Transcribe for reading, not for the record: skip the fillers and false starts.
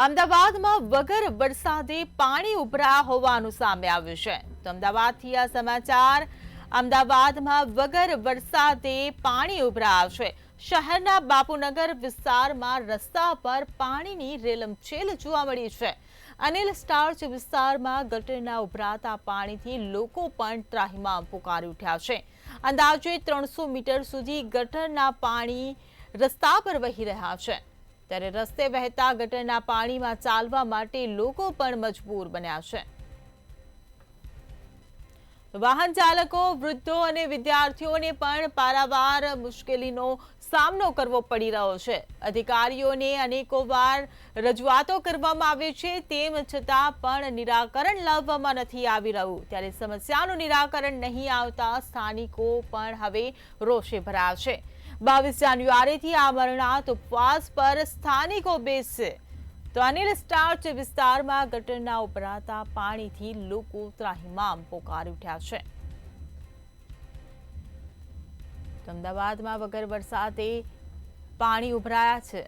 અમદાવાદમાં વગર વરસાદે પાણી ઉભરાયા હોવાનું સામે આવ્યું છે. તો અમદાવાદથી આ સમાચાર. અમદાવાદમાં વગર વરસાદે પાણી ઉભરાયા છે. શહેરના બાપુનગર વિસ્તારમાં રસ્તા પર પાણીની રેલમછેલ જોવા મળી છે. અનિલ સ્ટાર્ચ વિસ્તારમાં ગટરના ઉભરાતા પાણીથી લોકો પણ ત્રાહિમામ પુકારી ઉઠ્યા છે. અંદાજે 300 મીટર સુધી ગટરના પાણી રસ્તા પર વહી રહ્યા છે. ત્યારે રસ્તે વહેતા ગટરના પાણીમાં ચાલવા માટે લોકો પણ મજબૂર બન્યા છે. વાહન ચાલકો, વૃદ્ધો અને વિદ્યાર્થીઓને પણ પારાવાર મુશ્કેલીનો સામનો કરવો પડી રહ્યો છે. અધિકારીઓને અનેકોવાર રજૂઆતો કરવામાં આવી છે, તેમ છતાં પણ નિરાકરણ લાવવામાં નથી આવી રહ્યું. ત્યારે સમસ્યાનું નિરાકરણ નહીં આવતા સ્થાનિકો પણ હવે રોષે ભરાયા છે. 22 જાન્યુઆરીથી આમરણાંત ઉપવાસ પર સ્થાનિકો બેસશે. તો અનિલ સ્ટાર્ચ વિસ્તારમાં ગટરના ઉભરાતા પાણીથી લોકો ત્રાહિમામ પોકારી ઉઠ્યા છે. અમદાવાદમાં વગર વરસાદે પાણી ઉભરાયા છે.